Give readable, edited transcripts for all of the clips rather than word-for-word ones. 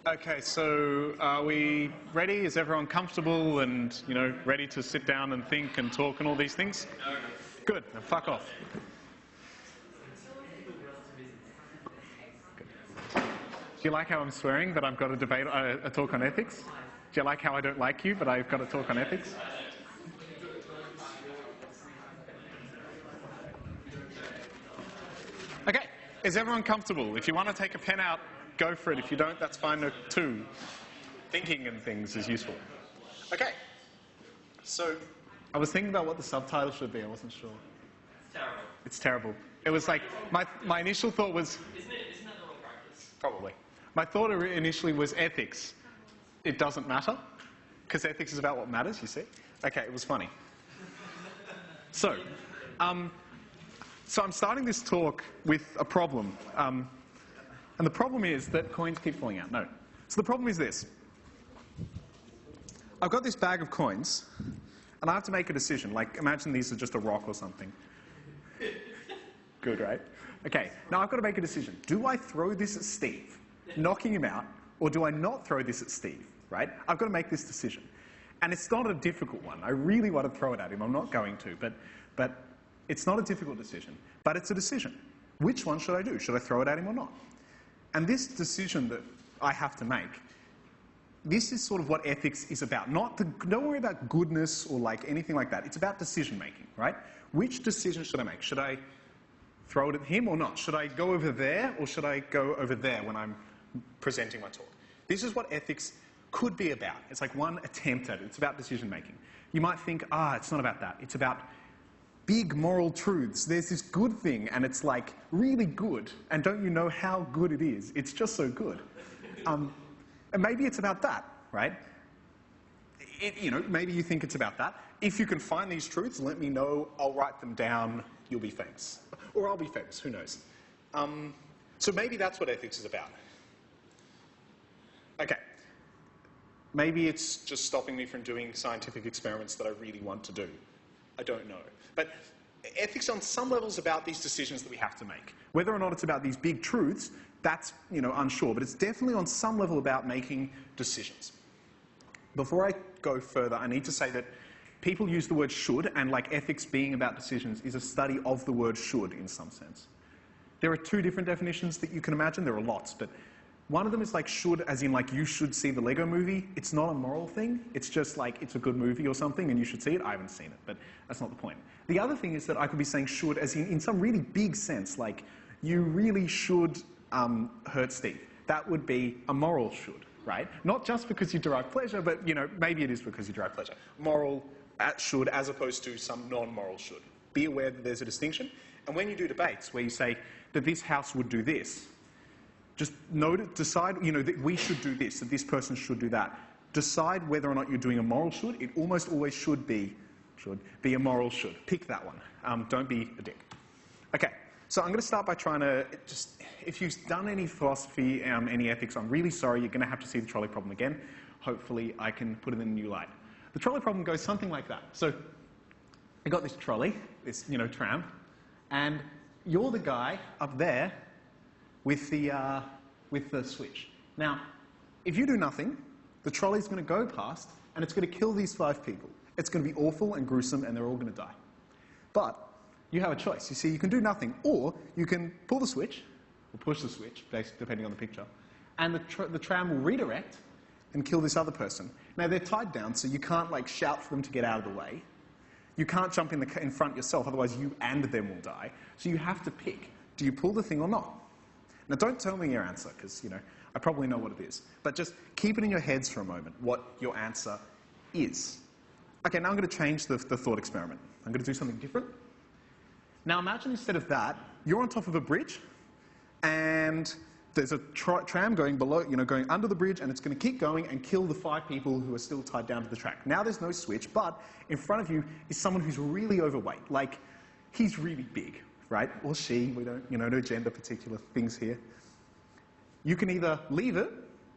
Okay, so are we ready? Is everyone comfortable and, ready to sit down and think and talk and all these things? Good. Now fuck off. Do you like how I'm swearing, but I've got a debate, a talk on ethics? Do you like how I don't like you, but I've got a talk on ethics? Okay, is everyone comfortable? If you want to take a pen out, go for it. If you don't, that's fine too. Thinking and things is useful. Okay, so I was thinking about what the subtitle should be. I wasn't sure. It's terrible. It's terrible. It was like, my initial thought was... Isn't that the wrong practice? Probably. My thought initially was ethics. It doesn't matter, because ethics is about what matters, you see. Okay, it was funny. So I'm starting this talk with a problem. And the problem is that coins keep falling out. No. So the problem is this. I've got this bag of coins, and I have to make a decision. Like, imagine these are just a rock or something. Good, right? Okay, now I've got to make a decision. Do I throw this at Steve, knocking him out, or do I not throw this at Steve, right? I've got to make this decision. And it's not a difficult one. I really want to throw it at him. I'm not going to, but it's not a difficult decision. But it's a decision. Which one should I do? Should I throw it at him or not? And this decision that I have to make, this is sort of what ethics is about. Don't worry about goodness or like anything like that. It's about decision making, right? Which decision should I make? Should I throw it at him or not? Should I go over there or should I go over there when I'm presenting my talk? This is what ethics could be about. It's like one attempt at it. It's about decision making. You might think, it's not about that. It's about big moral truths. There's this good thing, and it's like really good. And don't you know how good it is? It's just so good. And maybe it's about that, right? Maybe you think it's about that. If you can find these truths, let me know. I'll write them down. You'll be famous. Or I'll be famous. Who knows? So maybe that's what ethics is about. Okay. Maybe it's just stopping me from doing scientific experiments that I really want to do. I don't know. But ethics on some level is about these decisions that we have to make. Whether or not it's about these big truths, that's unsure. But it's definitely on some level about making decisions. Before I go further, I need to say that people use the word should, and like ethics being about decisions is a study of the word should in some sense. There are two different definitions that you can imagine. There are lots, but one of them is like should, as in like you should see the Lego movie. It's not a moral thing. It's just like it's a good movie or something and you should see it. I haven't seen it, but that's not the point. The other thing is that I could be saying should as in some really big sense, like you really should hurt Steve. That would be a moral should, right? Not just because you derive pleasure, but maybe it is because you derive pleasure. Moral should as opposed to some non-moral should. Be aware that there's a distinction. And when you do debates where you say that this house would do this, just decide, that we should do this, that this person should do that. Decide whether or not you're doing a moral should. It almost always should be a moral should. Pick that one. Don't be a dick. Okay, so I'm going to start by trying to if you've done any philosophy, any ethics, I'm really sorry. You're going to have to see the trolley problem again. Hopefully I can put it in a new light. The trolley problem goes something like that. So I got this trolley, this, tram, and you're the guy up there with the switch. Now, if you do nothing, the trolley's going to go past and it's going to kill these 5 people. It's going to be awful and gruesome and they're all going to die. But you have a choice. You see, you can do nothing, or you can pull the switch, or push the switch, depending on the picture, and the tram will redirect and kill this other person. Now, they're tied down, so you can't shout for them to get out of the way. You can't jump in front yourself, otherwise you and them will die. So you have to pick. Do you pull the thing or not? Now, don't tell me your answer, because, I probably know what it is. But just keep it in your heads for a moment, what your answer is. Okay, now I'm going to change the thought experiment. I'm going to do something different. Now, imagine instead of that, you're on top of a bridge, and there's a tram going below, going under the bridge, and it's going to keep going and kill the 5 people who are still tied down to the track. Now there's no switch, but in front of you is someone who's really overweight. Like, he's really big. Right? Or she, we don't, no gender particular things here. You can either leave it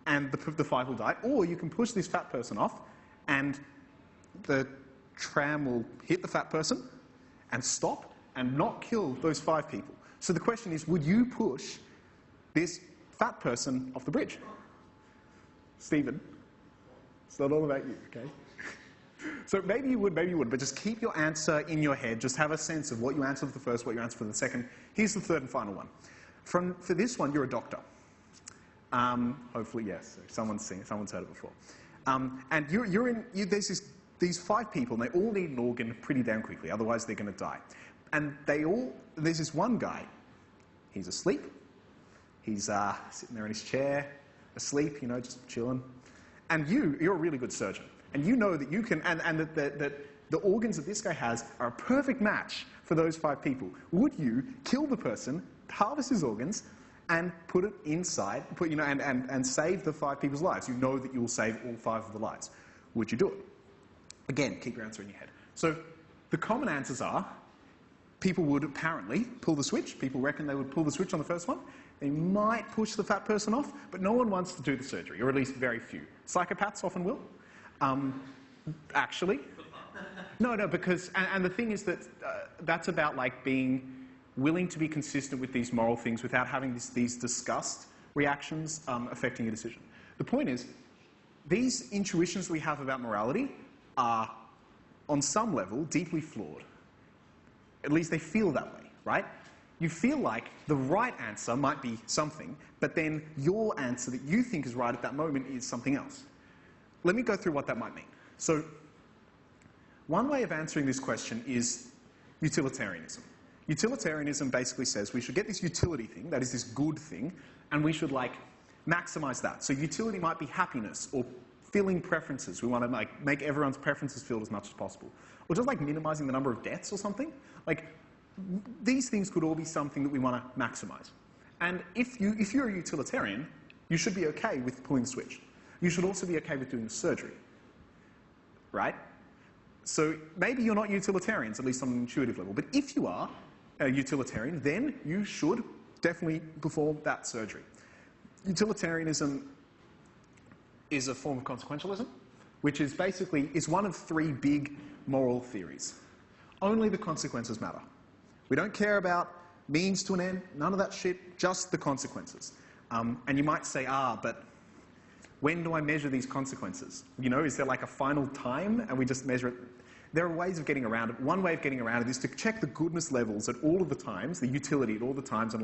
and the 5 will die, or you can push this fat person off and the tram will hit the fat person and stop and not kill those 5 people. So the question is, would you push this fat person off the bridge? Stephen, it's not all about you, okay? So maybe you would, but just keep your answer in your head. Just have a sense of what you answered for the first, what you answered for the second. Here's the third and final one. For this one, you're a doctor. Hopefully, yes. Someone's heard it before. And there's these 5 people, and they all need an organ pretty damn quickly, otherwise they're going to die. And there's this one guy. He's asleep. He's sitting there in his chair, asleep, just chilling. And you're a really good surgeon. And you know that you can, and that the organs that this guy has are a perfect match for those 5 people. Would you kill the person, harvest his organs, and put it inside, and save the 5 people's lives? You know that you will save all 5 of the lives. Would you do it? Again, keep your answer in your head. So the common answers are, people would apparently pull the switch. People reckon they would pull the switch on the first one. They might push the fat person off, but no one wants to do the surgery, or at least very few. Psychopaths often will. Actually. No, because, and the thing is that that's about like being willing to be consistent with these moral things without having these disgust reactions affecting your decision. The point is, these intuitions we have about morality are, on some level, deeply flawed. At least they feel that way, right? You feel like the right answer might be something, but then your answer that you think is right at that moment is something else. Let me go through what that might mean. So, one way of answering this question is utilitarianism. Utilitarianism basically says we should get this utility thing, that is this good thing, and we should maximize that. So utility might be happiness or filling preferences. We want to make everyone's preferences filled as much as possible. Or just minimizing the number of deaths or something. These things could all be something that we want to maximize. And if you're a utilitarian, you should be okay with pulling the switch. You should also be okay with doing the surgery, right? So maybe you're not utilitarians, at least on an intuitive level. But if you are a utilitarian, then you should definitely perform that surgery. Utilitarianism is a form of consequentialism, which is basically one of 3 big moral theories. Only the consequences matter. We don't care about means to an end, none of that shit, just the consequences. And you might say, but when do I measure these consequences? Is there a final time and we just measure it? There are ways of getting around it. One way of getting around it is to check the goodness levels at all of the times, the utility at all the times, and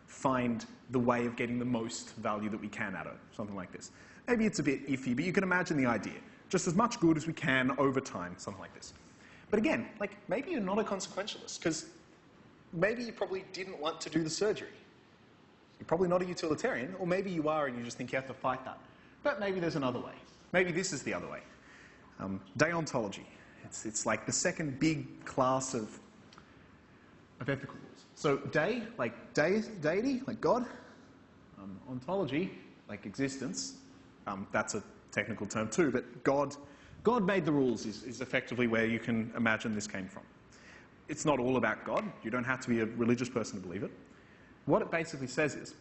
find the way of getting the most value that we can out of it, something like this. Maybe it's a bit iffy, but you can imagine the idea. Just as much good as we can over time, something like this. But again, maybe you're not a consequentialist, because maybe you probably didn't want to do the surgery. You're probably not a utilitarian, or maybe you are and you just think you have to fight that. But maybe there's another way. Maybe this is the other way. Deontology. It's the second big class of ethical rules. So deity, like God. Ontology, like existence. That's a technical term too, but God made the rules is effectively where you can imagine this came from. It's not all about God. You don't have to be a religious person to believe it. What it basically says is,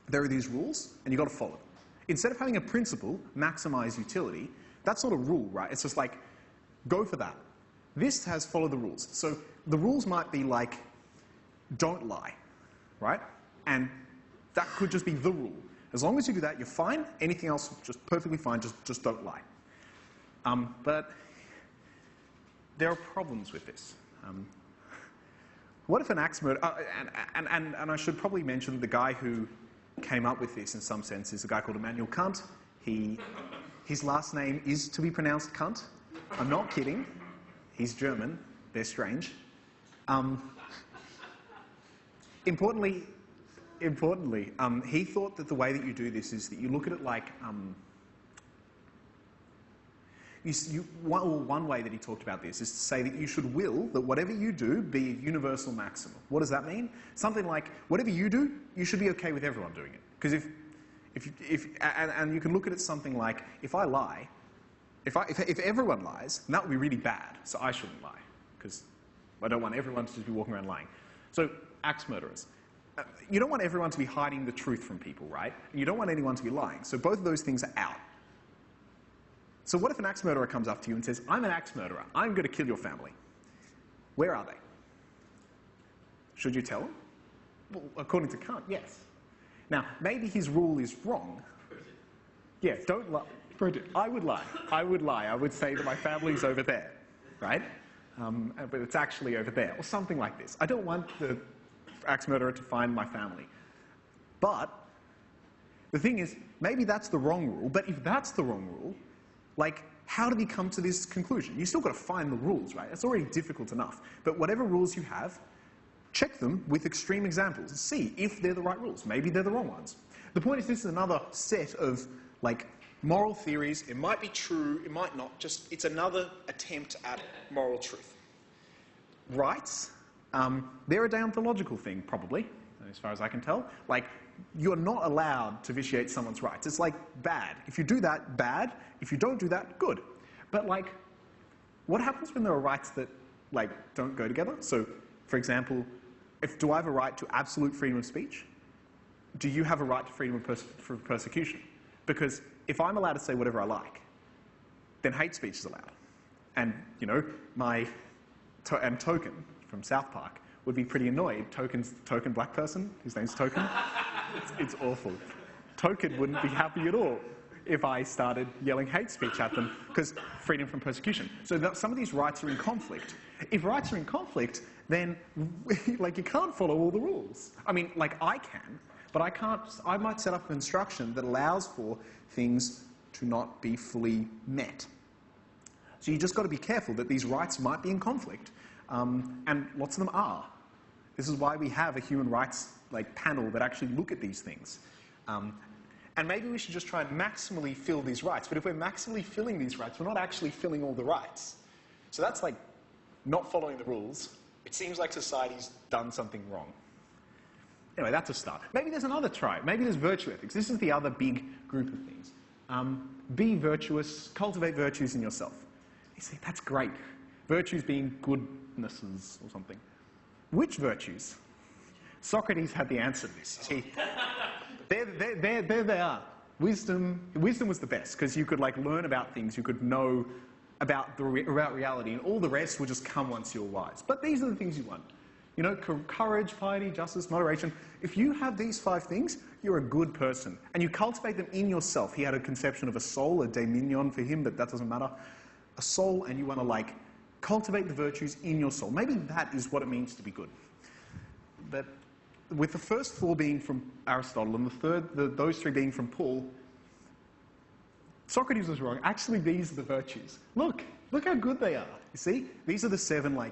there are these rules, and you've got to follow them. Instead of having a principle, maximize utility, that's not a rule, right? It's just go for that. This has follow the rules. So the rules might be don't lie, right? And that could just be the rule. As long as you do that, you're fine. Anything else, just perfectly fine. Just don't lie. But there are problems with this. What if an axe murder... and I should probably mention that the guy who came up with this, in some sense, is a guy called Immanuel Kant. His last name is to be pronounced Kant. I'm not kidding. He's German. They're strange. Importantly, he thought that the way that you do this is that you look at it one way that he talked about this is to say that you should will that whatever you do be a universal maximum. What does that mean? Something like, whatever you do, you should be okay with everyone doing it. Because and you can look at it something like, if I lie, if everyone lies, then that would be really bad, so I shouldn't lie, because I don't want everyone to just be walking around lying. So, axe murderers. You don't want everyone to be hiding the truth from people, right? You don't want anyone to be lying. So both of those things are out. So what if an axe murderer comes up to you and says, I'm an axe murderer. I'm going to kill your family. Where are they? Should you tell them? Well, according to Kant, yes. Now, maybe his rule is wrong. Yeah, don't lie. I would lie. I would lie. I would say that my family's over there, right? But it's actually over there, or something like this. I don't want the axe murderer to find my family. But the thing is, maybe that's the wrong rule, but if that's the wrong rule, like, how did he come to this conclusion? You've still got to find the rules, right? It's already difficult enough. But whatever rules you have, check them with extreme examples and see if they're the right rules. Maybe they're the wrong ones. The point is, this is another set of, like, moral theories. It might be true, it might not. Just, it's another attempt at moral truth. Rights, they're a deontological thing, probably, as far as I can tell. Like, you're not allowed to vitiate someone's rights. It's like bad. If you do that, bad. If you don't do that, good. But, like, what happens when there are rights that, like, don't go together? So, for example, do I have a right to absolute freedom of speech? Do you have a right to freedom of persecution? Because if I'm allowed to say whatever I like, then hate speech is allowed. And, you know, and Token from South Park would be pretty annoyed. Token black person, his name's Token. It's awful. Token wouldn't be happy at all if I started yelling hate speech at them, because freedom from persecution. So some of these rights are in conflict. If rights are in conflict, then like, you can't follow all the rules. I mean, like, I can, but I can't. I might set up an instruction that allows for things to not be fully met. So you just got to be careful that these rights might be in conflict, and lots of them are. This is why we have a human rights panel that actually look at these things. And maybe we should just try and maximally fill these rights. But if we're maximally filling these rights, we're not actually filling all the rights. So that's like not following the rules. It seems like society's done something wrong. Anyway, that's a start. Maybe there's another try. Maybe there's virtue ethics. This is the other big group of things. Be virtuous, cultivate virtues in yourself. You see, that's great. Virtues being goodnesses or something. Which virtues? Socrates had the answer to this. See, there they are. Wisdom was the best, because you could learn about things, you could know about reality, and all the rest would just come once you're wise. But these are the things you want. You know, courage, piety, justice, moderation. If you have these 5 things, you're a good person. And you cultivate them in yourself. He had a conception of a soul, a dominion for him, but that doesn't matter. A soul, and you want to cultivate the virtues in your soul. Maybe that is what it means to be good. But with the first 4 being from Aristotle and those 3 being from Paul, Socrates was wrong. Actually, these are the virtues. Look how good they are. You see? These are the 7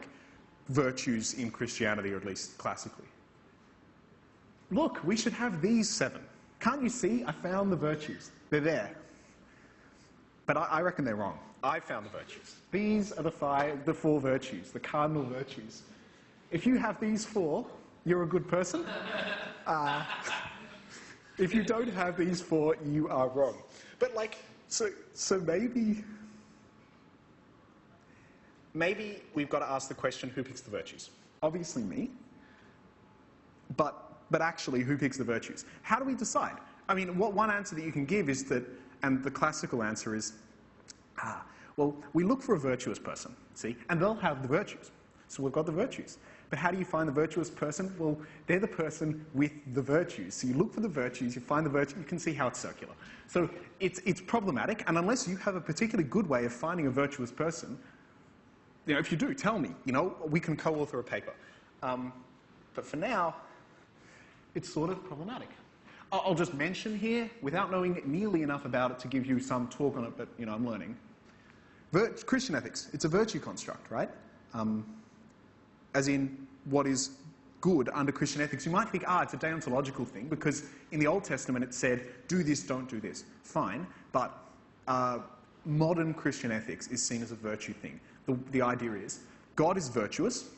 virtues in Christianity, or at least classically. Look, we should have these 7. Can't you see? I found the virtues. They're there. But I reckon they're wrong. I found the virtues. These are the 4 virtues, the cardinal virtues. If you have these 4, you're a good person. If you don't have these 4, you are wrong. But so maybe we've got to ask the question, who picks the virtues? Obviously me. But actually, who picks the virtues? How do we decide? I mean, one answer that you can give is that, and the classical answer is, well, we look for a virtuous person, see? And they'll have the virtues. So we've got the virtues. But how do you find the virtuous person? Well, they're the person with the virtues. So you look for the virtues, you find the virtue, you can see how it's circular. So it's problematic, and unless you have a particularly good way of finding a virtuous person, you know, if you do, tell me. You know, we can co-author a paper. But for now, it's sort of problematic. I'll just mention here, without knowing nearly enough about it to give you some talk on it, but, you know, I'm learning. Christian ethics, it's a virtue construct, right? As in, what is good under Christian ethics. You might think, it's a deontological thing, because in the Old Testament it said, do this, don't do this. Fine, but modern Christian ethics is seen as a virtue thing. The idea is, God is virtuous,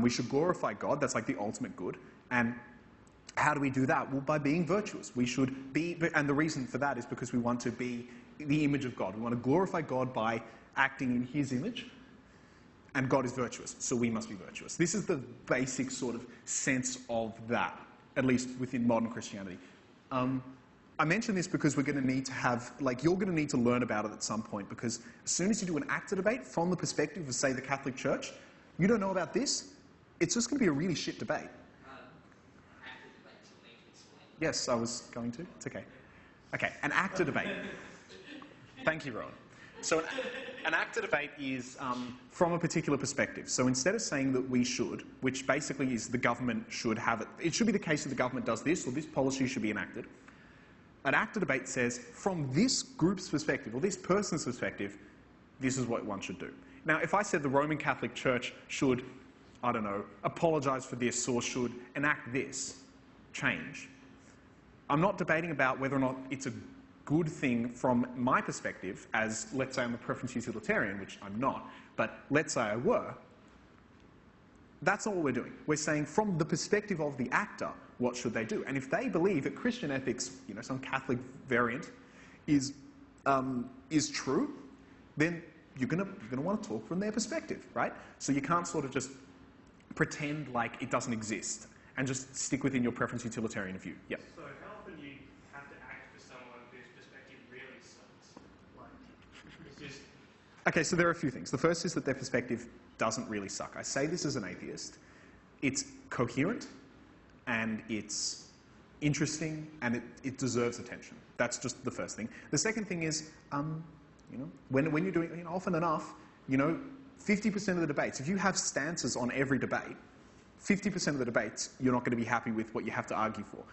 we should glorify God, that's the ultimate good, and how do we do that? Well, by being virtuous. We should be, and the reason for that is because we want to be the image of God. We want to glorify God by acting in His image, and God is virtuous, so we must be virtuous. This is the basic sort of sense of that, at least within modern Christianity. I mention this because we're going to need to have, you're going to need to learn about it at some point, because as soon as you do an actor debate from the perspective of, say, the Catholic Church, you don't know about this, it's just going to be a really shit debate. Yes, I was going to. It's okay. Okay, an actor debate. Thank you, Rowan. So an actor debate is from a particular perspective. So instead of saying that we should, which basically is the government should have it should be the case that the government does this, or this policy should be enacted. An actor debate says, from this group's perspective, or this person's perspective, this is what one should do. Now, if I said the Roman Catholic Church should, I don't know, apologise for this, or should enact this change, I'm not debating about whether or not it's a good thing from my perspective, as, let's say I'm a preference utilitarian, which I'm not, but let's say I were. That's not what we're doing. We're saying from the perspective of the actor, what should they do? And if they believe that Christian ethics, you know, some Catholic variant, is true, then you're going to want to talk from their perspective, right? So you can't sort of just pretend like it doesn't exist and just stick within your preference utilitarian view. Yep. So how often you have to act for someone whose perspective really sucks? Like, it's just... Okay, so there are a few things. The first is that their perspective doesn't really suck. I say this as an atheist. It's coherent, and it's interesting, and it deserves attention. That's just the first thing. The second thing is, you know, when you're doing, you know, often enough, you know, 50% of the debates, if you have stances on every debate, 50% of the debates, you're not going to be happy with what you have to argue for.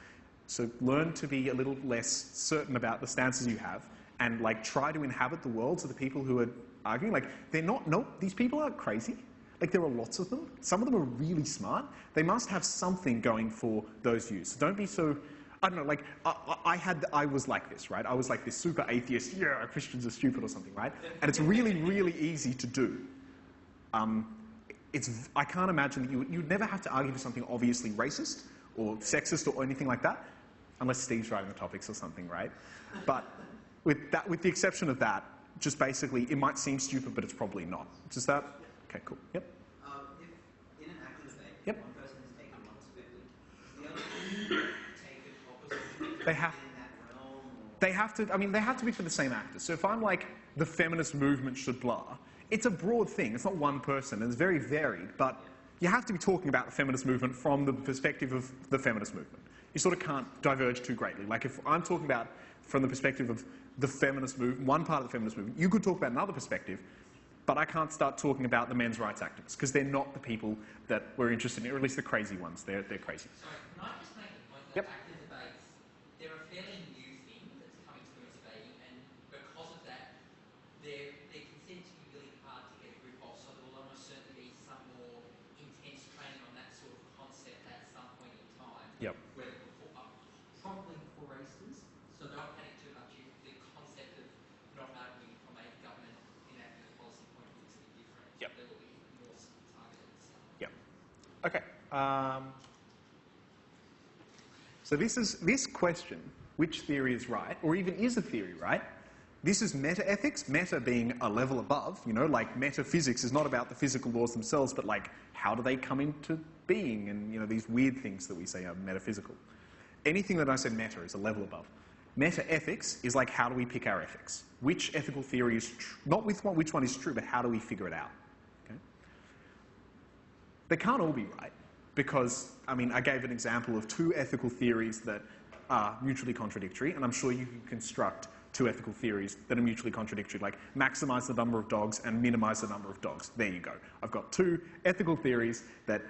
So learn to be a little less certain about the stances you have, and like try to inhabit the worlds of the people who are arguing. Like, they're not, no, these people aren't crazy. Like, there are lots of them. Some of them are really smart. They must have something going for those views. So don't be so, I don't know, like, I was like this, right? I was like this super atheist, yeah, Christians are stupid or something, right? And it's really, really easy to do. I can't imagine that you'd never have to argue for something obviously racist or sexist or anything like that, unless Steve's writing the topics or something, right? But with the exception of that, just basically, it might seem stupid, but it's probably not. Just that? Okay, cool. Yep. If in an active debate, Yep. one person has taken one perspective, does the other person take an opposite perspective They have- in that realm? Or... They have to, I mean, they have to be for the same actors. So if I'm like, the feminist movement should blah, it's a broad thing. It's not one person, and it's very varied, but you have to be talking about the feminist movement from the perspective of the feminist movement. You sort of can't diverge too greatly. Like, if I'm talking about from the perspective of the feminist movement, one part of the feminist movement, you could talk about another perspective, but I can't start talking about the men's rights activists, because they're not the people that we're interested in, or at least the crazy ones. They're crazy. Sorry, can I just make the point that Yep. active debates, they're a fairly new thing that's coming through in debating, and because of that, they're considered to be really hard to get a grip of, so there will almost certainly be some more intense training on that sort of concept at some point in time. Yep. Whether probably for races, so they're not panic too much if the concept of not arguing from a government enacting a policy point of view is a bit different. Yep. There will be more targeted stuff. Yep. Okay. So this question, which theory is right, or even is a theory right? This is metaethics, meta being a level above, you know, like metaphysics is not about the physical laws themselves, but like how do they come into being, and, you know, these weird things that we say are metaphysical. Anything that I said meta is a level above. Metaethics is like, how do we pick our ethics? Which ethical theory is true? Not which one is true, but how do we figure it out? Okay? They can't all be right, because, I mean, I gave an example of two ethical theories that are mutually contradictory, and I'm sure you can construct two ethical theories that are mutually contradictory, like maximize the number of dogs and minimize the number of dogs. There you go. I've got two ethical theories that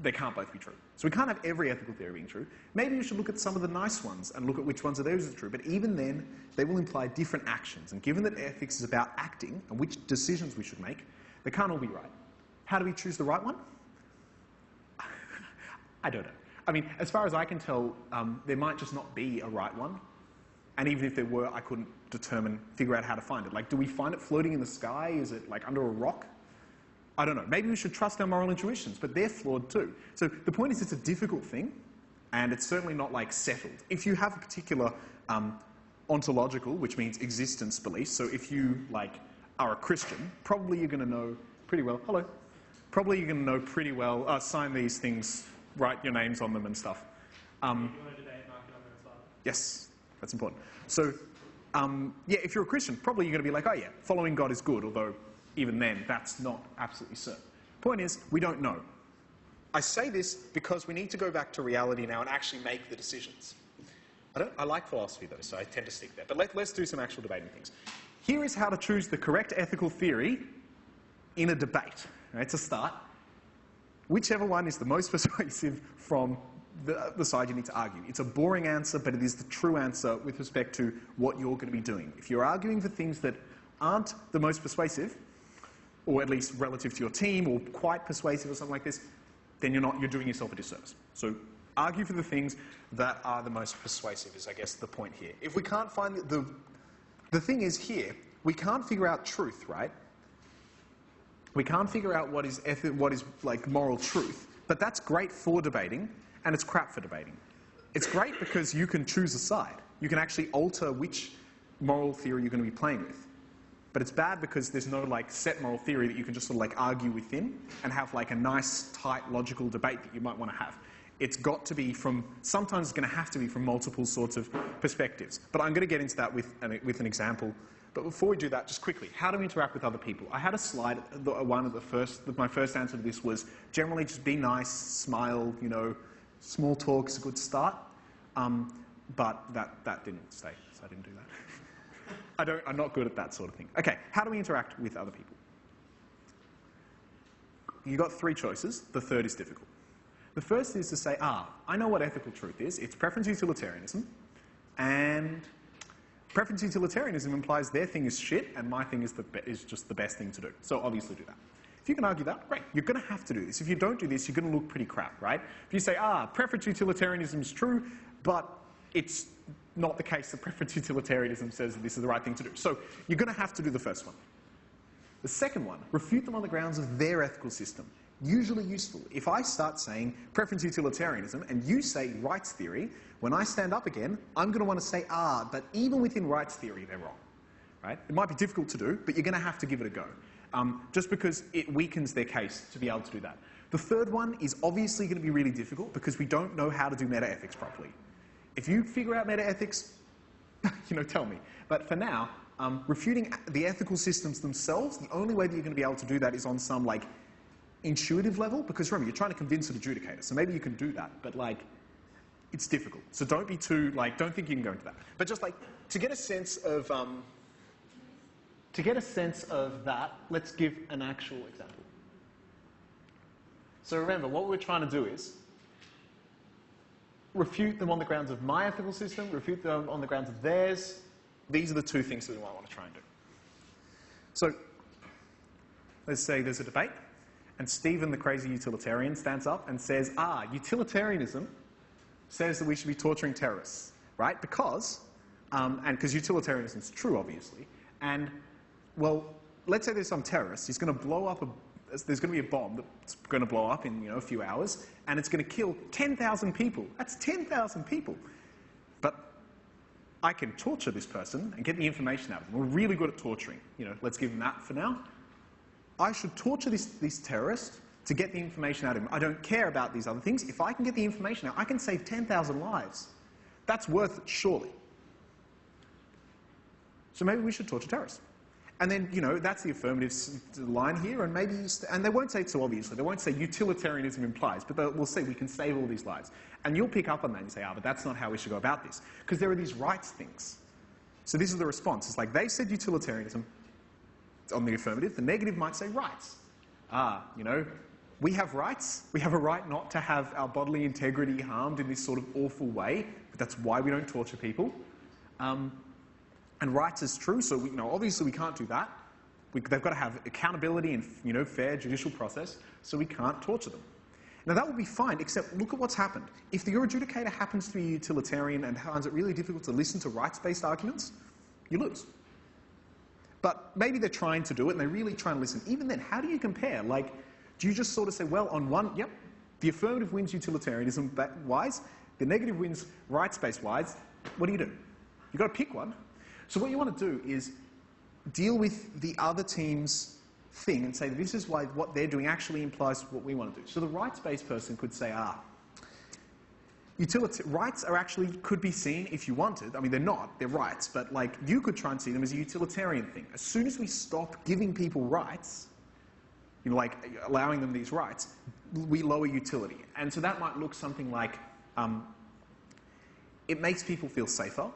they can't both be true. So we can't have every ethical theory being true. Maybe we should look at some of the nice ones and look at which ones of those are true. But even then, they will imply different actions. And given that ethics is about acting and which decisions we should make, they can't all be right. How do we choose the right one? I don't know. I mean, as far as I can tell, there might just not be a right one. And even if there were, I couldn't figure out how to find it. Like, do we find it floating in the sky? Is it like under a rock? I don't know. Maybe we should trust our moral intuitions, but they're flawed too. So the point is, it's a difficult thing, and it's certainly not like settled. If you have a particular ontological, which means existence beliefs, so if you like are a Christian, probably you're going to know pretty well. Hello. Probably you're going to know pretty well. Sign these things, write your names on them and stuff. you want to debate market on that as well? Yes, that's important. So, yeah, if you're a Christian, probably you're going to be like, oh yeah, following God is good, although even then, that's not absolutely certain. Point is, we don't know. I say this because we need to go back to reality now and actually make the decisions. I like philosophy, though, so I tend to stick there. But let's do some actual debating things. Here is how to choose the correct ethical theory in a debate. Right, to start, whichever one is the most persuasive from the side you need to argue. It's a boring answer, but it is the true answer with respect to what you're going to be doing. If you're arguing for things that aren't the most persuasive, or at least relative to your team, or quite persuasive or something like this, then you're doing yourself a disservice. So argue for the things that are the most persuasive is, I guess, the point here. If we can't find the thing is here, we can't figure out truth, right? We can't figure out what is like moral truth, but that's great for debating, and it's crap for debating. It's great because you can choose a side. You can actually alter which moral theory you're going to be playing with. But it's bad because there's no like set moral theory that you can just sort of like argue within and have like a nice, tight, logical debate that you might want to have. It's got to be from, sometimes it's going to have to be from multiple sorts of perspectives. But I'm going to get into that with an example. But before we do that, just quickly, how do we interact with other people? I had a slide, my first answer to this was generally just be nice, smile, you know, small talk is a good start. But that didn't stay, so I didn't do that. I'm not good at that sort of thing. Okay, how do we interact with other people? You've got three choices. The third is difficult. The first is to say, I know what ethical truth is. It's preference utilitarianism. And preference utilitarianism implies their thing is shit and my thing is just the best thing to do. So obviously do that. If you can argue that, great. You're going to have to do this. If you don't do this, you're going to look pretty crap, right? If you say, preference utilitarianism is true, but it's not the case that preference utilitarianism says that this is the right thing to do. So you're going to have to do the first one. The second one, refute them on the grounds of their ethical system. Usually useful. If I start saying preference utilitarianism and you say rights theory, when I stand up again, I'm going to want to say, but even within rights theory, they're wrong. Right? It might be difficult to do, but you're going to have to give it a go. Just because it weakens their case to be able to do that. The third one is obviously going to be really difficult because we don't know how to do metaethics properly. If you figure out metaethics, tell me. But for now, refuting the ethical systems themselves, the only way that you're going to be able to do that is on some like intuitive level, because remember, you're trying to convince an adjudicator, so maybe you can do that, but like, it's difficult. So don't be too, like, don't think you can go into that. But just like, to get a sense of that, let's give an actual example. So remember, what we're trying to do is refute them on the grounds of my ethical system, refute them on the grounds of theirs. These are the two things that we might want to try and do. So let's say there's a debate, and Stephen, the crazy utilitarian, stands up and says, utilitarianism says that we should be torturing terrorists, right? Because utilitarianism is true, obviously. And, well, let's say there's some terrorist. He's going to blow up there's going to be a bomb that's going to blow up in a few hours, and it's going to kill 10,000 people. That's 10,000 people. But I can torture this person and get the information out of them. We're really good at torturing. Let's give him that for now. I should torture this terrorist to get the information out of him. I don't care about these other things. If I can get the information out, I can save 10,000 lives. That's worth it, surely. So maybe we should torture terrorists. And then, that's the affirmative line here, and maybe, and they won't say it so obviously. They won't say utilitarianism implies, but we'll say we can save all these lives. And you'll pick up on that and say, but that's not how we should go about this. Because there are these rights things. So this is the response. It's like they said utilitarianism on the affirmative. The negative might say rights. We have rights. We have a right not to have our bodily integrity harmed in this sort of awful way, but that's why we don't torture people. And rights is true, so obviously we can't do that. They've got to have accountability and fair judicial process, so we can't torture them. Now that would be fine, except look at what's happened. If your adjudicator happens to be utilitarian and finds it really difficult to listen to rights-based arguments, you lose. But maybe they're trying to do it and they're really trying to listen. Even then, how do you compare? Like, do you just sort of say, well, on one, yep, the affirmative wins utilitarianism-wise, the negative wins rights-based-wise. What do? You've got to pick one. So what you want to do is deal with the other team's thing and say this is why what they're doing actually implies what we want to do. So the rights-based person could say, rights could be seen if you wanted. I mean, they're not, they're rights, but like you could try and see them as a utilitarian thing. As soon as we stop giving people rights, like allowing them these rights, we lower utility. And so that might look something like, It makes people feel safer.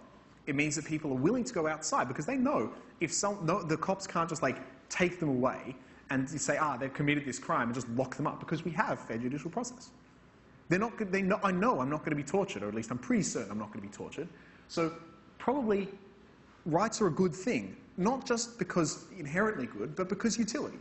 It means that people are willing to go outside because they know if the cops can't just like take them away and say, they've committed this crime and just lock them up, because we have fair judicial process. I know I'm not going to be tortured, or at least I'm pretty certain I'm not going to be tortured. So probably rights are a good thing, not just because inherently good, but because utility.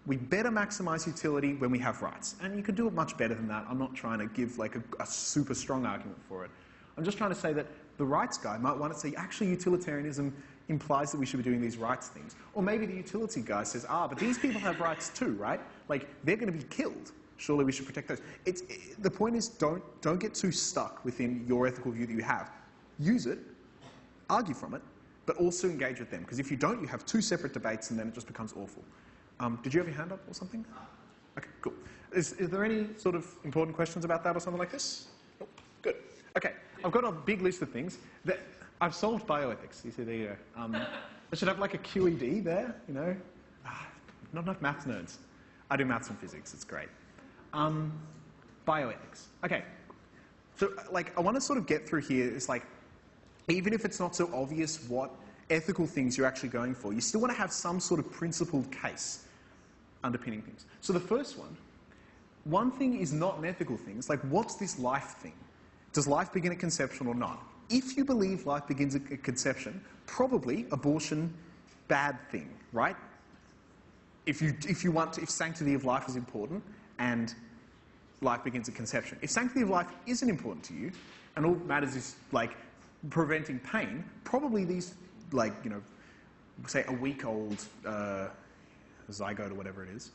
We better maximize utility when we have rights. And you could do it much better than that. I'm not trying to give like a super strong argument for it. I'm just trying to say that the rights guy might want to say, actually, utilitarianism implies that we should be doing these rights things. Or maybe the utility guy says, but these people have rights too, right? Like, they're going to be killed. Surely we should protect those. The point is, don't get too stuck within your ethical view that you have. Use it, argue from it, but also engage with them. Because if you don't, you have two separate debates and then it just becomes awful. Did you have your hand up or something? Okay, cool. Is there any sort of important questions about that or something like this? Nope. Good. Okay, I've got a big list of things. I've solved bioethics. You see, there you go. I should have like a QED there, you know. Not enough maths nerds. I do maths and physics. It's great. Bioethics. Okay. So, like, I want to sort of get through here. It's like, even if it's not so obvious what ethical things you're actually going for, you still want to have some sort of principled case underpinning things. So the first one thing is not an ethical thing. It's like, what's this life thing? Does life begin at conception or not? If you believe life begins at conception, probably abortion, bad thing, right? If sanctity of life is important and life begins at conception. If sanctity of life isn't important to you, and all that matters is like preventing pain, probably these, like, you know, say a week-old zygote or whatever it is,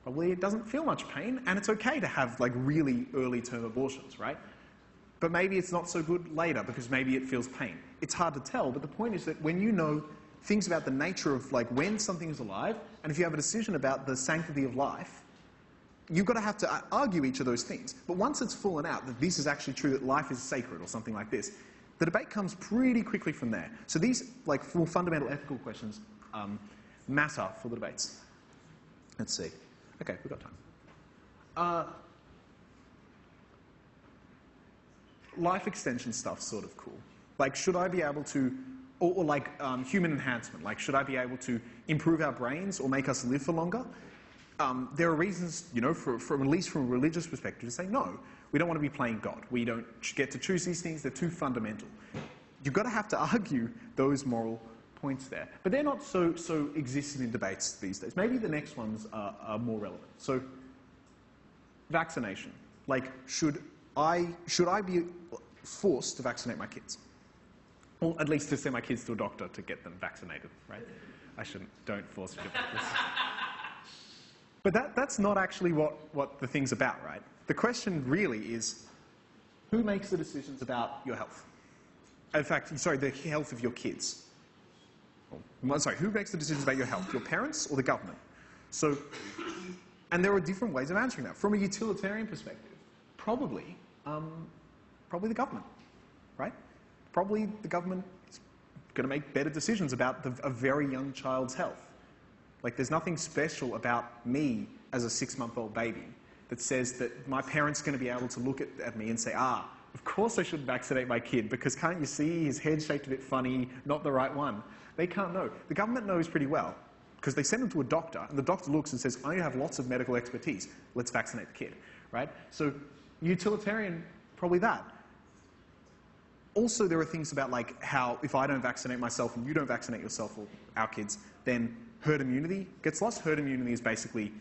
probably it doesn't feel much pain, and it's okay to have like really early-term abortions, right? But maybe it's not so good later because maybe it feels pain. It's hard to tell, but the point is that when you know things about the nature of like when something is alive, and if you have a decision about the sanctity of life, you've got to have to argue each of those things. But once it's fallen out that this is actually true, that life is sacred or something like this, the debate comes pretty quickly from there. So these like four fundamental ethical questions matter for the debates. Let's see. Okay, we've got time. Life extension stuff's sort of cool. Like, should I be able to, or like human enhancement, like should I be able to improve our brains or make us live for longer? There are reasons, you know, from at least from a religious perspective, to say no, we don't want to be playing God. We don't get to choose these things. They're too fundamental. You've got to have to argue those moral points there. But they're not so existing in debates these days. Maybe the next ones are more relevant. So, vaccination. Like, should I be forced to vaccinate my kids? Or at least to send my kids to a doctor to get them vaccinated, right? I shouldn't. Don't force me to this. But that's not actually what the thing's about, right? The question really is, who makes the decisions about your health? In fact, sorry, the health of your kids. Who makes the decisions about your health? Your parents or the government? So, and there are different ways of answering that. From a utilitarian perspective, probably the government, right? Probably the government is going to make better decisions about a very young child's health. Like, there's nothing special about me as a 6-month-old baby that says that my parents are going to be able to look at me and say, of course I should vaccinate my kid, because can't you see his head's shaped a bit funny, not the right one? They can't know. The government knows pretty well, because they send them to a doctor, and the doctor looks and says, I have lots of medical expertise, let's vaccinate the kid, right? So utilitarian, probably that. Also, there are things about like how if I don't vaccinate myself and you don't vaccinate yourself or our kids, then herd immunity gets lost. Herd immunity is basically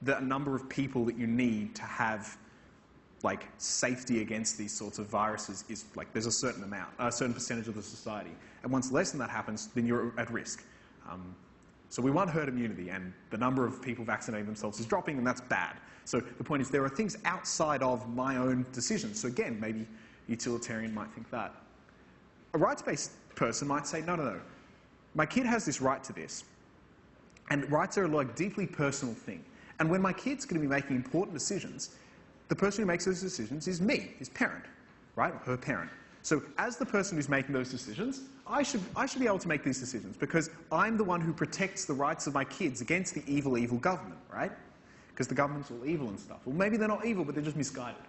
the number of people that you need to have like safety against these sorts of viruses is like there's a certain amount, a certain percentage of the society. And once less than that happens, then you're at risk. So we want herd immunity, and the number of people vaccinating themselves is dropping, and that's bad. So the point is there are things outside of my own decisions. So again, maybe utilitarian might think that. A rights-based person might say, no. My kid has this right to this. And rights are like a deeply personal thing. And when my kid's going to be making important decisions, the person who makes those decisions is me, his parent, right? Or her parent. So as the person who's making those decisions, I should be able to make these decisions because I'm the one who protects the rights of my kids against the evil government, right? Because the government's all evil and stuff. Well, maybe they're not evil, but they're just misguided.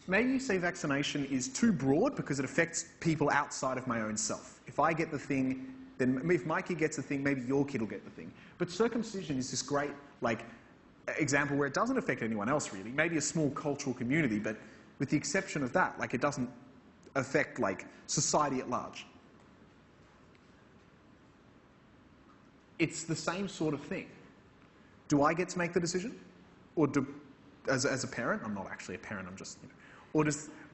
maybe you say vaccination is too broad because it affects people outside of my own self. If I get the thing, then if my kid gets the thing, maybe your kid will get the thing. But circumcision is this great, like, example where it doesn't affect anyone else really. Maybe a small cultural community, but with the exception of that, like, it doesn't affect, like, society at large. It's the same sort of thing. Do I get to make the decision? Or do, as a parent, I'm not actually a parent, I'm just, you know,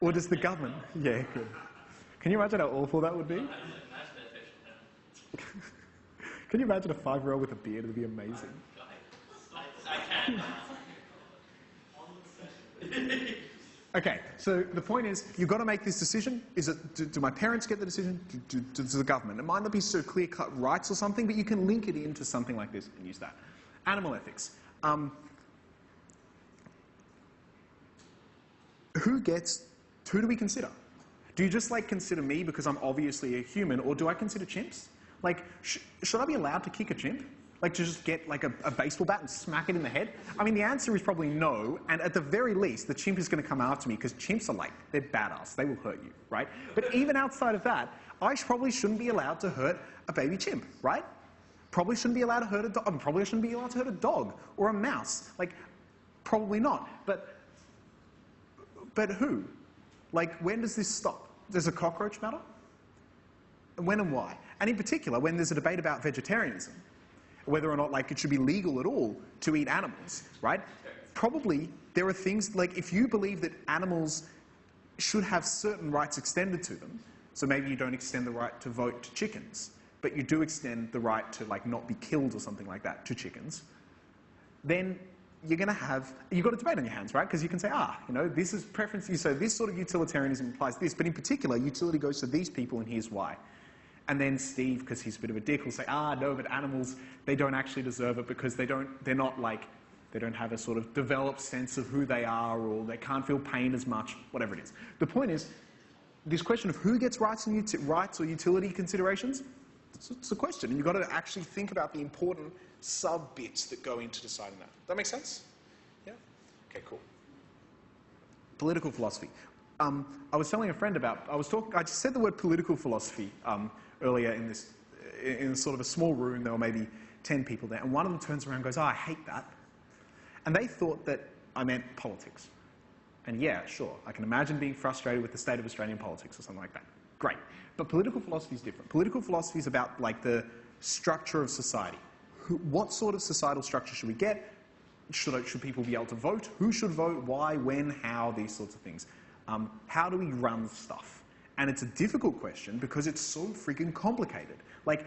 or does the government? Yeah, good. Can you imagine how awful that would be? Can you imagine a 5-year-old with a beard? It would be amazing. I can. Okay, so the point is, you've got to make this decision. Is it, do my parents get the decision? Does the government? It might not be so clear-cut rights or something, but you can link it into something like this and use that. Animal ethics. Who do we consider? Do you just, like, consider me because I'm obviously a human, or do I consider chimps? Like, should I be allowed to kick a chimp? Like, to just get, like, a baseball bat and smack it in the head? I mean, the answer is probably no, and at the very least, the chimp is going to come after me, because chimps are, like, they're badass. They will hurt you, right? But even outside of that, I probably shouldn't be allowed to hurt a baby chimp, right? Probably shouldn't be allowed to hurt a dog. Probably shouldn't be allowed to hurt a dog or a mouse. Like, probably not. But who? Like, when does this stop? Does a cockroach matter? When and why? And in particular, when there's a debate about vegetarianism, whether or not, like, it should be legal at all to eat animals, right? Probably there are things, like, if you believe that animals should have certain rights extended to them, so maybe you don't extend the right to vote to chickens, but you do extend the right to, like, not be killed or something like that to chickens, then you've got a debate on your hands, right? Because you can say, you know, this is preference, so this sort of utilitarianism implies this, but in particular, utility goes to these people and here's why. And then Steve, because he's a bit of a dick, will say, no, but animals, they don't actually deserve it because they don't have a sort of developed sense of who they are, or they can't feel pain as much, whatever it is. The point is, this question of who gets rights or utility considerations, it's a question, and you've got to actually think about the important sub-bits that go into deciding that. That make sense? Yeah? Okay, cool. Political philosophy. I was telling a friend about, I just said the word political philosophy earlier in sort of a small room. There were maybe 10 people there, and one of them turns around and goes, I hate that. And they thought that I meant politics. And yeah, sure, I can imagine being frustrated with the state of Australian politics or something like that. Great. But political philosophy is different. Political philosophy is about, like, the structure of society. What sort of societal structure should we get? Should people be able to vote? Who should vote? Why? When? How? These sorts of things. How do we run stuff? And it's a difficult question because it's so freaking complicated. Like,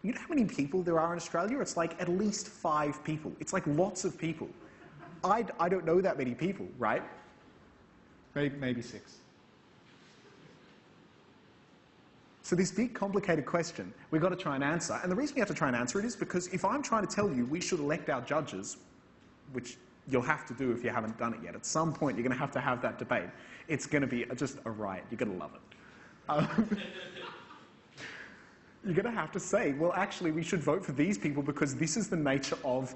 you know how many people there are in Australia? It's like at least 5 people. It's like lots of people. I don't know that many people, right? Maybe 6. So this big complicated question we've got to try and answer. And the reason we have to try and answer it is because if I'm trying to tell you we should elect our judges, which you'll have to do if you haven't done it yet, at some point you're going to have that debate. It's going to be just a riot. You're going to love it. You're going to have to say, well, actually, we should vote for these people because this is the nature of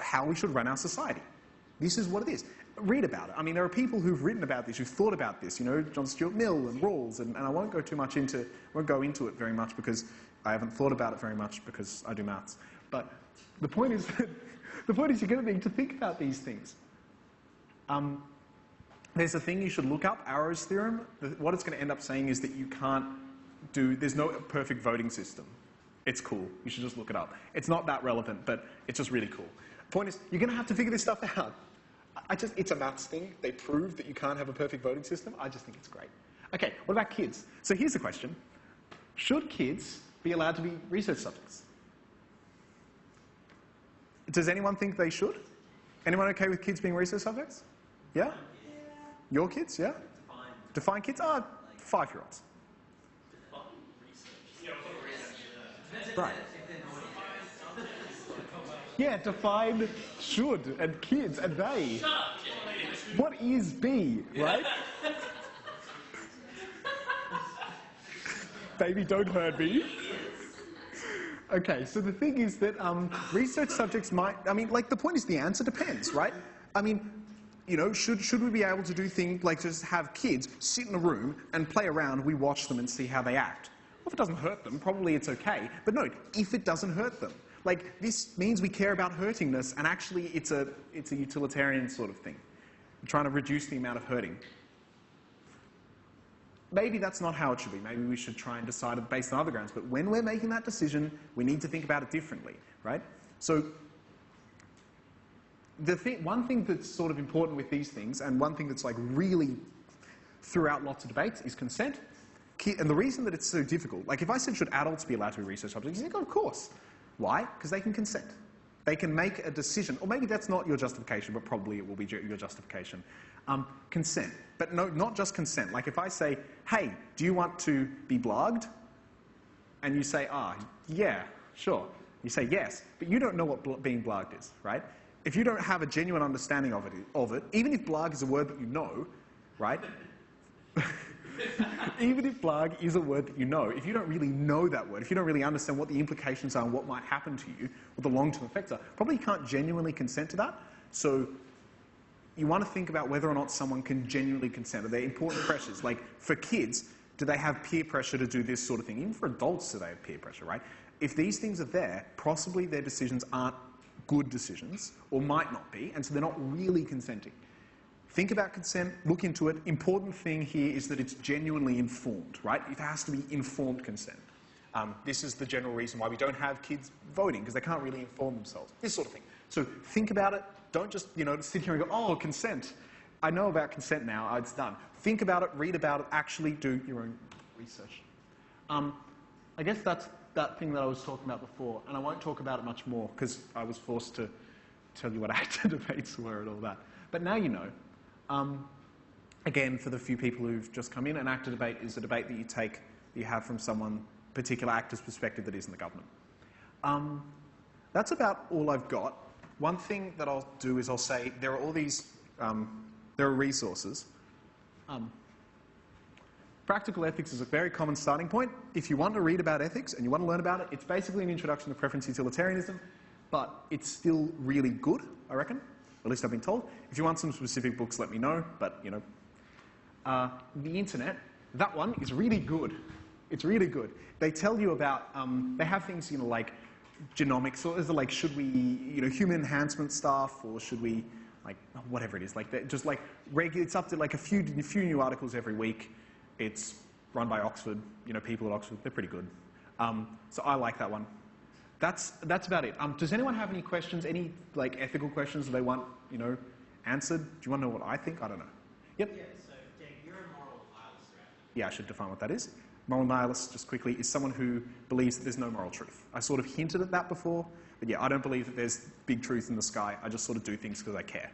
how we should run our society. This is what it is. Read about it. I mean, there are people who've written about this, who've thought about this, you know, John Stuart Mill and Rawls, and I won't go into it very much because I haven't thought about it very much because I do maths. But the point is that you're going to need to think about these things. There's a thing you should look up, Arrow's theorem. What it's going to end up saying is that there's no perfect voting system. It's cool. You should just look it up. It's not that relevant, but it's just really cool. Point is, you're going to have to figure this stuff out. It's a maths thing. They proved that you can't have a perfect voting system. I just think it's great. Okay, what about kids? So here's the question. Should kids be allowed to be research subjects? Does anyone think they should? Anyone okay with kids being research subjects? Yeah? Your kids, yeah? Define kids? 5-year-olds. Right. Yeah, define should and kids and they. What is be, right? Baby, don't hurt me. Okay, so the thing is that research subjects the point is the answer depends, right? I mean, you know, should we be able to do things like just have kids sit in a room and play around, we watch them and see how they act? Well, if it doesn't hurt them, probably it's okay. But no, if it doesn't hurt them. Like, this means we care about hurtingness, and actually it's a utilitarian sort of thing. We're trying to reduce the amount of hurting. Maybe that's not how it should be. Maybe we should try and decide it based on other grounds. But when we're making that decision, we need to think about it differently, right? So one thing that's sort of important with these things, and one thing that's like really throughout lots of debates, is consent. And the reason that it's so difficult, like if I said, should adults be allowed to be research subjects, you think, oh, of course. Why? Because they can consent. They can make a decision, or maybe that's not your justification, but probably it will be your justification. Consent. But no, not just consent. Like if I say, hey, do you want to be blogged? And you say, yeah, sure. You say yes, but you don't know what being blogged is, right? If you don't have a genuine understanding of it, even if blag is a word that you know, right? Even if blag is a word that you know, if you don't really know that word, if you don't really understand what the implications are and what might happen to you, what the long-term effects are, probably you can't genuinely consent to that. So you want to think about whether or not someone can genuinely consent. Are there important pressures? Like for kids, do they have peer pressure to do this sort of thing? Even for adults, do they have peer pressure, right? If these things are there, possibly their decisions aren't good decisions, or might not be, and so they're not really consenting. Think about consent, look into it. Important thing here is that it's genuinely informed, right? It has to be informed consent. This is the general reason why we don't have kids voting, because they can't really inform themselves. This sort of thing. So think about it. Don't just, sit here and go, oh, consent. I know about consent now. It's done. Think about it, read about it, actually do your own research. I guess that's that thing that I was talking about before, and I won't talk about it much more because I was forced to tell you what active debates were and all that. But now you know. Again, for the few people who've just come in, an active debate is a debate that you have from someone, particular actor's perspective that isn't the government. That's about all I've got. One thing that I'll do is I'll say there are all these, there are resources. Practical ethics is a very common starting point. If you want to read about ethics and you want to learn about it, it's basically an introduction to preference utilitarianism, but it's still really good, I reckon. At least I've been told. If you want some specific books, let me know. But, the internet, that one is really good. It's really good. They tell you about, they have things, like genomics, or is it like, should we, human enhancement stuff, or should we, like, whatever it is. Like, it's up to like a few new articles every week. It's run by Oxford, people at Oxford. They're pretty good. So I like that one. That's about it. Does anyone have any questions, any ethical questions that they want, answered? Do you want to know what I think? I don't know. Yep. Yeah, so Dave, you're a moral nihilist, right? Yeah, I should define what that is. Moral nihilist, just quickly, is someone who believes that there's no moral truth. I sort of hinted at that before, but yeah, I don't believe that there's big truth in the sky. I just sort of do things because I care,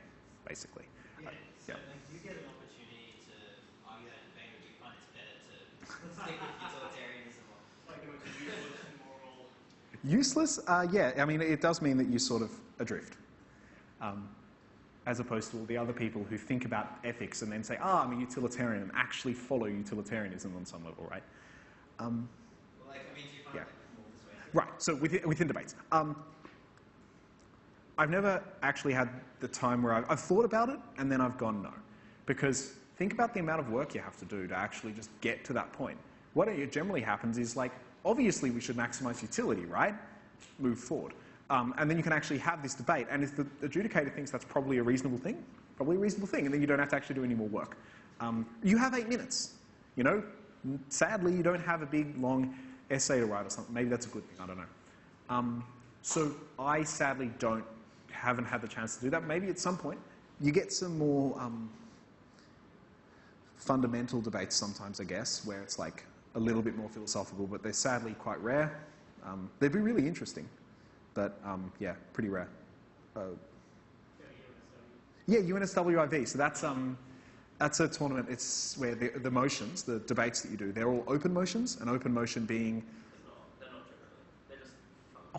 basically. Yeah, so do you get an opportunity to argue that debate, or do you find it's better to stick with utilitarianism? Like going to useless and moral? Useless? Yeah, I mean, it does mean that you sort of adrift. As opposed to all the other people who think about ethics and then say, I'm a utilitarian, and actually follow utilitarianism on some level, right? Do you find it more persuasive? Right, so within debates. I've never actually had the time where I've thought about it and then I've gone no. Because think about the amount of work you have to do to actually just get to that point. What generally happens is obviously we should maximize utility, right? Move forward. And then you can actually have this debate. And if the adjudicator thinks that's probably a reasonable thing, and then you don't have to actually do any more work. You have 8 minutes. Sadly, you don't have a big, long essay to write or something. Maybe that's a good thing. I don't know. So I sadly haven't had the chance to do that. Maybe at some point you get some more fundamental debates sometimes, I guess, where it's a little bit more philosophical, but they're sadly quite rare. They'd be really interesting. But, yeah, pretty rare. Yeah, UNSWIV. So that's a tournament. It's where the motions, the debates that you do, they're all open motions. An open motion being... They're not generally. They're just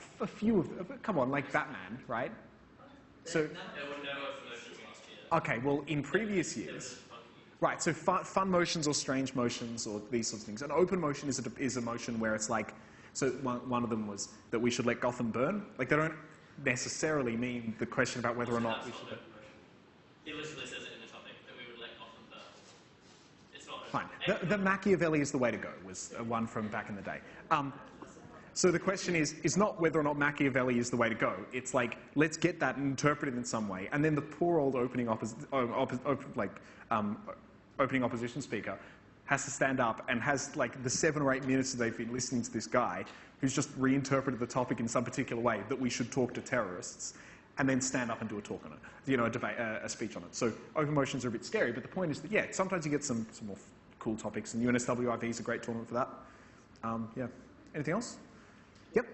fun. A few of them. Come on, like Batman, right? So... There were no open motions last year. Okay, well, in previous years... Right, so fun motions or strange motions or these sorts of things. An open motion is a motion where it's so one of them was that we should let Gotham burn. They don't necessarily mean the question about whether or not we should... It literally says Fine. The Machiavelli is the way to go was one from back in the day. So the question is not whether or not Machiavelli is the way to go. It's like, let's get that and interpret it in some way. And then the poor old opening opposition speaker has to stand up and has like the 7 or 8 minutes that they've been listening to this guy who's just reinterpreted the topic in some particular way, that we should talk to terrorists, and then stand up and do a talk on it, a debate, a speech on it. So open motions are a bit scary, but the point is that, yeah, sometimes you get some more cool topics, and UNSWIV is a great tournament for that. Yeah. Anything else? Yep. To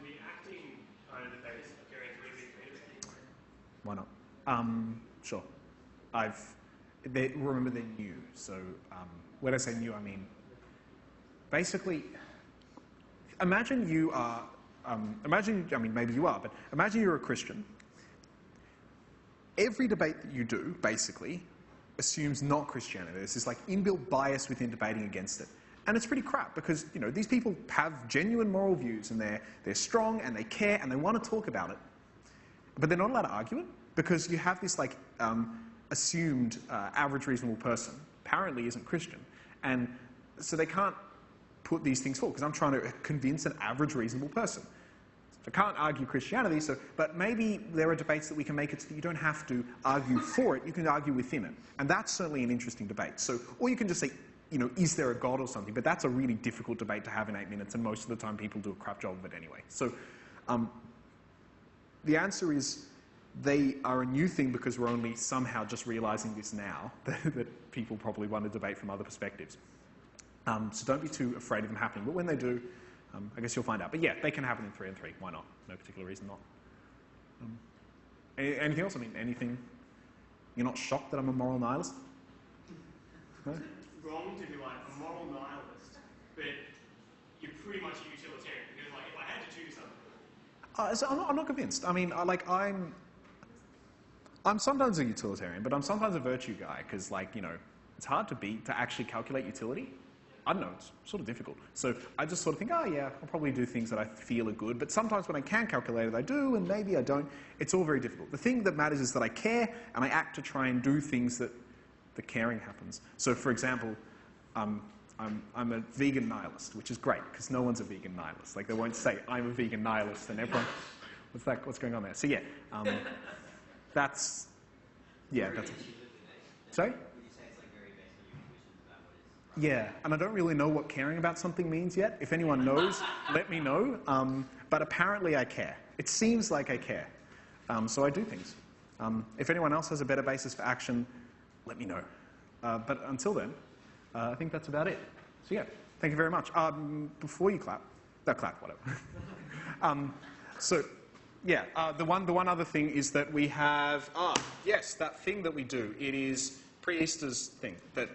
be acting kind of debates occurring really creatively. Why not? Sure. Remember they're new, so when I say new, I mean, basically, imagine you are, maybe you are, but imagine you're a Christian. Every debate that you do, basically, assumes not Christianity. There's this like inbuilt bias within debating against it. And it's pretty crap because, these people have genuine moral views and they're strong and they care and they want to talk about it. But they're not allowed to argue it because you have this like assumed average reasonable person apparently isn't Christian. And so they can't put these things forward because I'm trying to convince an average reasonable person. So I can't argue Christianity, but maybe there are debates that we can make it so that you don't have to argue for it, you can argue within it. And that's certainly an interesting debate. So, or you can just say, is there a God or something? But that's a really difficult debate to have in 8 minutes, and most of the time people do a crap job of it anyway. So the answer is they are a new thing because we're only somehow just realizing this now, that people probably want to debate from other perspectives. So don't be too afraid of them happening. But when they do, I guess you'll find out. But yeah, they can happen in 3 and 3. Why not? No particular reason not. Anything else? Anything? You're not shocked that I'm a moral nihilist? No? Wrong to be like a moral nihilist, but you're pretty much a utilitarian because, like, if I had to choose something. So I'm not convinced. I'm sometimes a utilitarian, but I'm sometimes a virtue guy because, it's hard to actually calculate utility. I don't know, it's sort of difficult. So I just sort of think, oh yeah, I'll probably do things that I feel are good, but sometimes when I can calculate it, I do, and maybe I don't. It's all very difficult. The thing that matters is that I care, and I act to try and do things that the caring happens. So, for example, I'm a vegan nihilist, which is great, because no one's a vegan nihilist. Like, they won't say, I'm a vegan nihilist, and everyone, what's going on there? So yeah, that's. Sorry? Yeah, and I don't really know what caring about something means yet. If anyone knows, let me know. But apparently I care. It seems like I care. So I do things. If anyone else has a better basis for action, let me know. But until then, I think that's about it. So yeah, thank you very much. Before you clap, whatever. The one other thing is that we have, yes, that thing that we do. It is pre-Easter's thing that